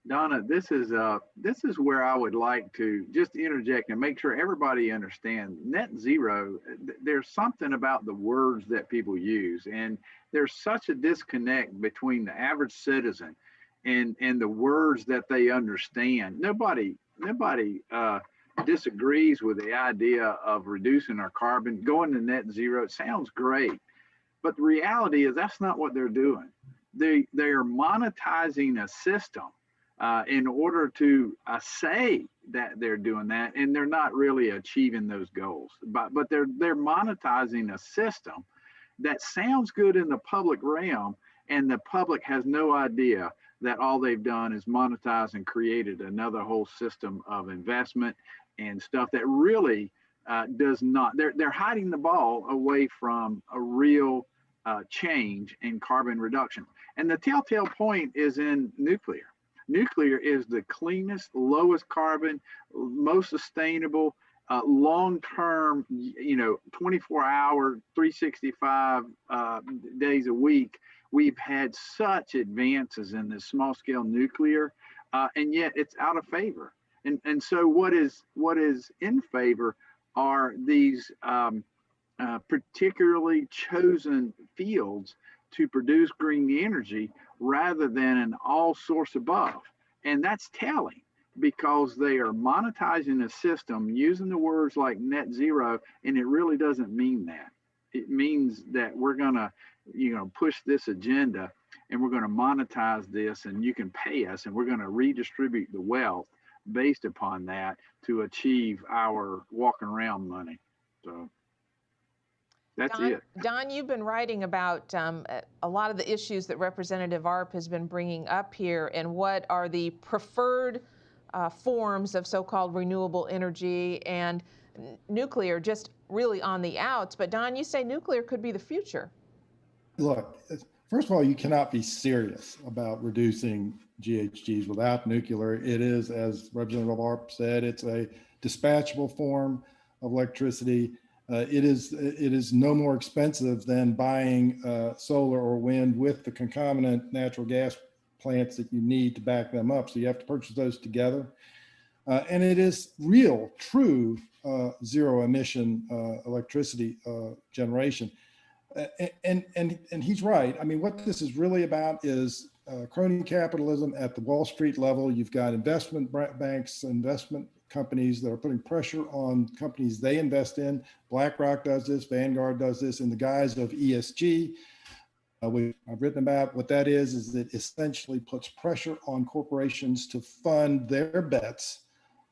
Donna, this is where I would like to just interject and make sure everybody understands net zero. There's something about the words that people use, and there's such a disconnect between the average citizen and the words that they understand. Nobody disagrees with the idea of reducing our carbon, going to net zero. It sounds great, but the reality is that's not what they're doing. They are monetizing a system in order to say that they're doing that, and they're not really achieving those goals. But they're monetizing a system that sounds good in the public realm, and the public has no idea that all they've done is monetize and created another whole system of investment and stuff that really does not. They're hiding the ball away from a real change in carbon reduction. And the telltale point is in nuclear. Nuclear is the cleanest, lowest carbon, most sustainable, long-term, 24-hour, 365 days a week. We've had such advances in this small-scale nuclear, and yet it's out of favor. And so what is in favor are these particularly chosen fields to produce green energy rather than an all source above. And that's telling because they are monetizing the system using the words like net zero, and it really doesn't mean that. It means that we're going to, push this agenda and we're going to monetize this and you can pay us and we're going to redistribute the wealth based upon that to achieve our walking around money. So that's it. Don, you've been writing about a lot of the issues that Representative Arp has been bringing up here, and what are the preferred forms of so-called renewable energy, and nuclear just really on the outs. But Don, you say nuclear could be the future. Look, first of all, you cannot be serious about reducing GHGs without nuclear. It is, as Representative Arp said, it's a dispatchable form of electricity. It is no more expensive than buying solar or wind with the concomitant natural gas plants that you need to back them up. So you have to purchase those together. And it is real, true zero emission electricity generation. And he's right. I mean, what this is really about is crony capitalism at the Wall Street level. You've got investment banks, investment companies that are putting pressure on companies they invest in. BlackRock does this, Vanguard does this in the guise of ESG. I've written about what that is it essentially puts pressure on corporations to fund their bets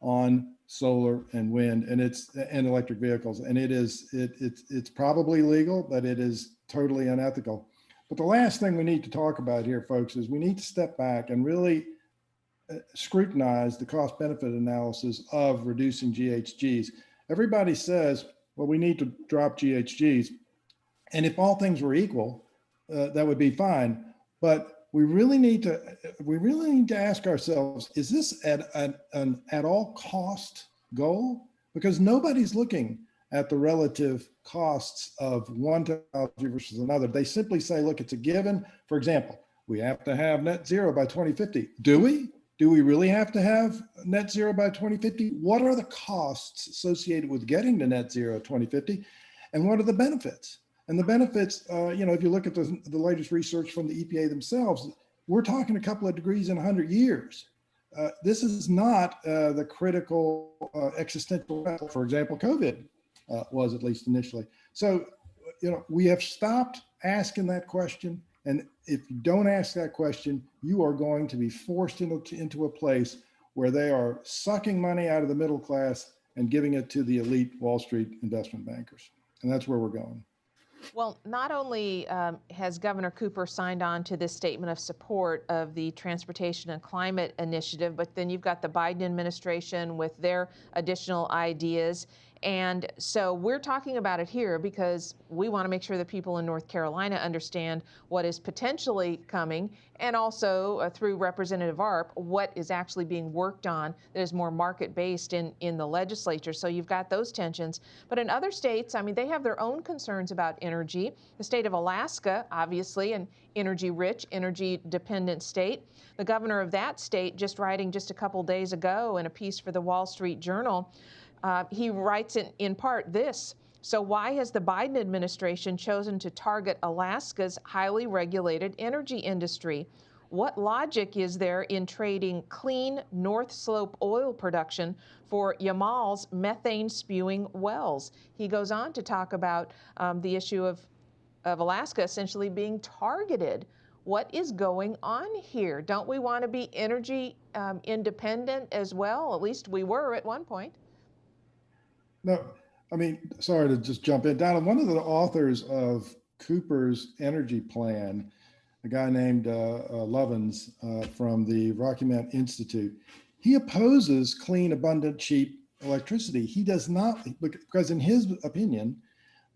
on solar and wind and electric vehicles. And it's probably legal, but it is totally unethical. But the last thing we need to talk about here, folks, is we need to step back and really scrutinize the cost benefit analysis of reducing GHGs. Everybody says, well, we need to drop GHGs. And if all things were equal, that would be fine. But we really need to ask ourselves, is this an at all cost goal? Because nobody's looking at the relative costs of one technology versus another. They simply say, look, it's a given. For example, we have to have net zero by 2050. Do we? Do we really have to have net zero by 2050? What are the costs associated with getting to net zero 2050? And what are the benefits? And the benefits, if you look at the latest research from the EPA themselves, we're talking a couple of degrees in 100 years. This is not the critical existential threat, for example, COVID was, at least initially. So, we have stopped asking that question. And if you don't ask that question, you are going to be forced into a place where they are sucking money out of the middle class and giving it to the elite Wall Street investment bankers. And that's where we're going. Well, not only has Governor Cooper signed on to this statement of support of the Transportation and Climate Initiative, but then you've got the Biden administration with their additional ideas. And so we're talking about it here because we want to make sure that people in North Carolina understand what is potentially coming, and also through Representative Arp, what is actually being worked on that is more market-based in the legislature. So you've got those tensions. But in other states, I mean, they have their own concerns about energy. The state of Alaska, obviously, an energy-rich, energy-dependent state. The governor of that state, just writing just a couple days ago in a piece for the Wall Street Journal, he writes in part this: so why has the Biden administration chosen to target Alaska's highly regulated energy industry? What logic is there in trading clean North Slope oil production for Yamal's methane spewing wells? He goes on to talk about the issue of Alaska essentially being targeted. What is going on here? Don't we want to be energy independent as well? At least we were at one point. No, I mean, sorry to just jump in. Donna, one of the authors of Cooper's energy plan, a guy named Lovins from the Rocky Mountain Institute, he opposes clean, abundant, cheap electricity. He does not, because in his opinion,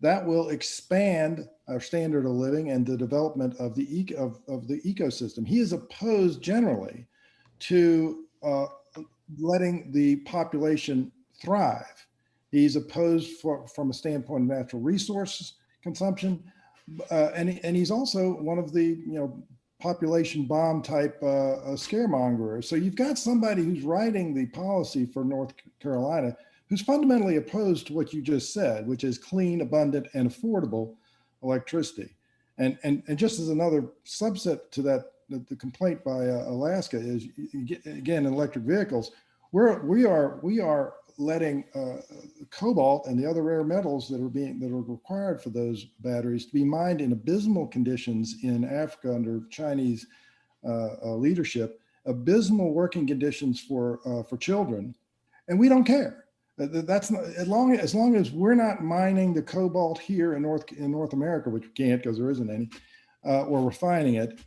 that will expand our standard of living and the development of the ecosystem. He is opposed generally to letting the population thrive. He's opposed from a standpoint of natural resources consumption, and he's also one of the population bomb type scaremongerers. So you've got somebody who's writing the policy for North Carolina who's fundamentally opposed to what you just said, which is clean, abundant, and affordable electricity. And just as another subset to that, the complaint by Alaska is, again, in electric vehicles, we are letting cobalt and the other rare metals that are required for those batteries to be mined in abysmal conditions in Africa under Chinese leadership, abysmal working conditions for children, and we don't care. That's not, as long as we're not mining the cobalt here in North America, which we can't because there isn't any, or refining it.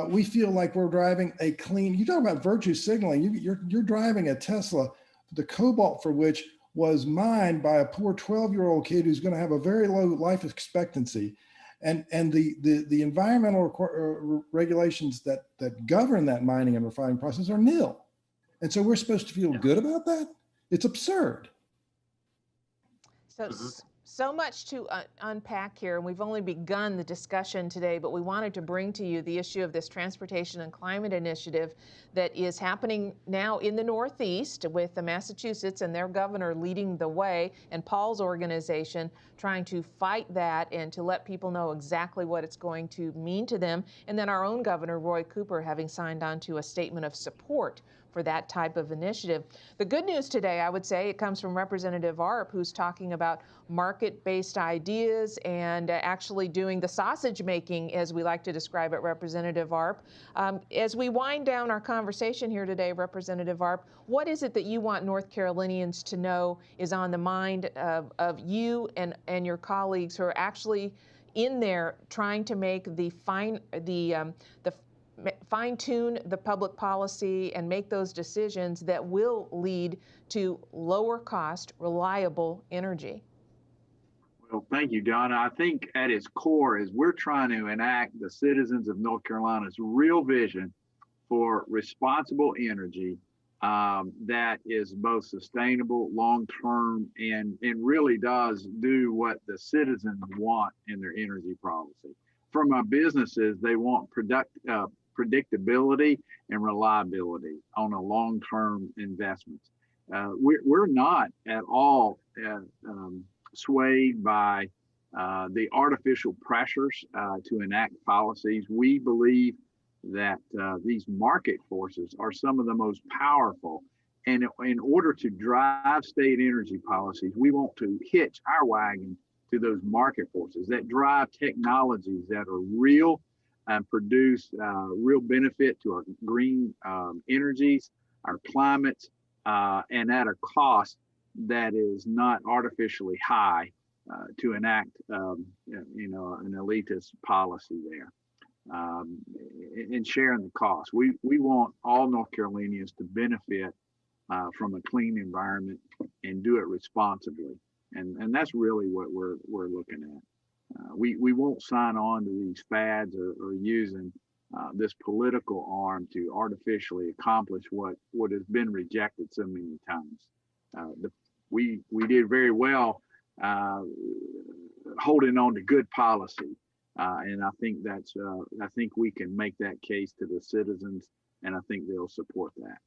We feel like we're driving a clean. You talk about virtue signaling. You're driving a Tesla, the cobalt for which was mined by a poor 12-year-old kid who's going to have a very low life expectancy, and the environmental regulations that govern that mining and refining process are nil, and so we're supposed to feel good about that. It's absurd. So much to unpack here, and we've only begun the discussion today, but we wanted to bring to you the issue of this Transportation and Climate Initiative that is happening now in the Northeast with the Massachusetts and their governor leading the way, and Paul's organization trying to fight that and to let people know exactly what it's going to mean to them, and then our own governor, Roy Cooper, having signed on to a statement of support for that type of initiative. The good news today, I would say, it comes from Representative Arp, who's talking about market-based ideas and actually doing the sausage making, as we like to describe it, Representative Arp. As we wind down our conversation here today, Representative Arp, what is it that you want North Carolinians to know is on the mind of you and your colleagues who are actually in there trying to make fine-tune the public policy and make those decisions that will lead to lower cost, reliable energy? Well, thank you, Donna. I think at its core is we're trying to enact the citizens of North Carolina's real vision for responsible energy that is both sustainable, long-term, and really does do what the citizens want in their energy policy. From our businesses, they want predictability and reliability on a long-term investment. We're not at all swayed by the artificial pressures to enact policies. We believe that these market forces are some of the most powerful. And in order to drive state energy policies, we want to hitch our wagon to those market forces that drive technologies that are real and produce real benefit to our green energies, our climate, and at a cost that is not artificially high to enact, an elitist policy there. And sharing the cost. We want all North Carolinians to benefit from a clean environment and do it responsibly. And that's really what we're looking at. We won't sign on to these fads or using this political arm to artificially accomplish what has been rejected so many times. We did very well holding on to good policy. And I think I think we can make that case to the citizens, and I think they'll support that.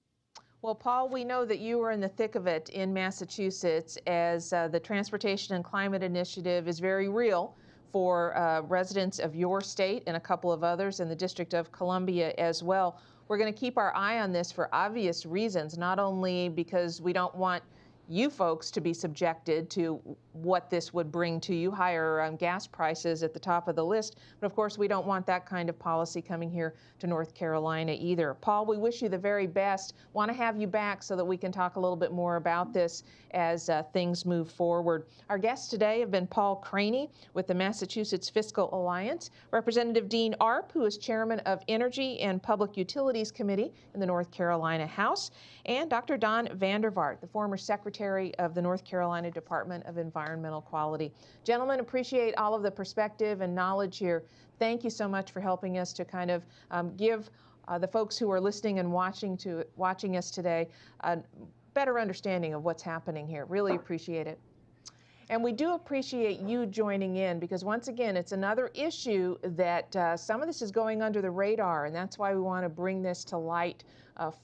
Well, Paul, we know that you are in the thick of it in Massachusetts as the Transportation and Climate Initiative is very real for residents of your state and a couple of others in the District of Columbia as well. We're going to keep our eye on this for obvious reasons, not only because we don't want you folks to be subjected to what this would bring to you, higher gas prices at the top of the list. But of course, we don't want that kind of policy coming here to North Carolina either. Paul, we wish you the very best. Want to have you back so that we can talk a little bit more about this as things move forward. Our guests today have been Paul Craney with the Massachusetts Fiscal Alliance, Representative Dean Arp, who is chairman of Energy and Public Utilities Committee in the North Carolina House, and Dr. Don Vandervaart, the former Secretary Secretary of the North Carolina Department of Environmental Quality. Gentlemen, appreciate all of the perspective and knowledge here. Thank you so much for helping us to kind of give the folks who are listening and watching us today a better understanding of what's happening here. Really appreciate it. And we do appreciate you joining in, because once again, it's another issue that some of this is going under the radar, and that's why we want to bring this to light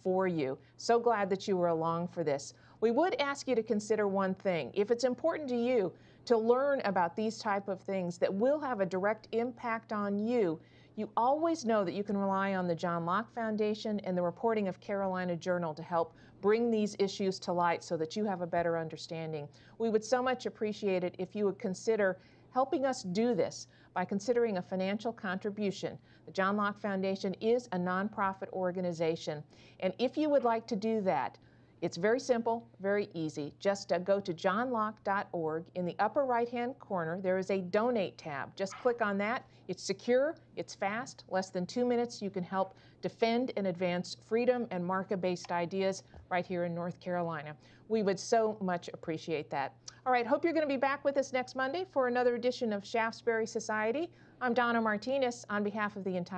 for you. So glad that you were along for this. We would ask you to consider one thing. If it's important to you to learn about these type of things that will have a direct impact on you, you always know that you can rely on the John Locke Foundation and the reporting of Carolina Journal to help bring these issues to light so that you have a better understanding. We would so much appreciate it if you would consider helping us do this by considering a financial contribution. The John Locke Foundation is a nonprofit organization, and if you would like to do that, it's very simple, very easy. Just go to johnlocke.org. In the upper right-hand corner, there is a Donate tab. Just click on that. It's secure, it's fast, less than 2 minutes. You can help defend and advance freedom and market-based ideas right here in North Carolina. We would so much appreciate that. All right, hope you're going to be back with us next Monday for another edition of Shaftesbury Society. I'm Donna Martinez on behalf of the Untitled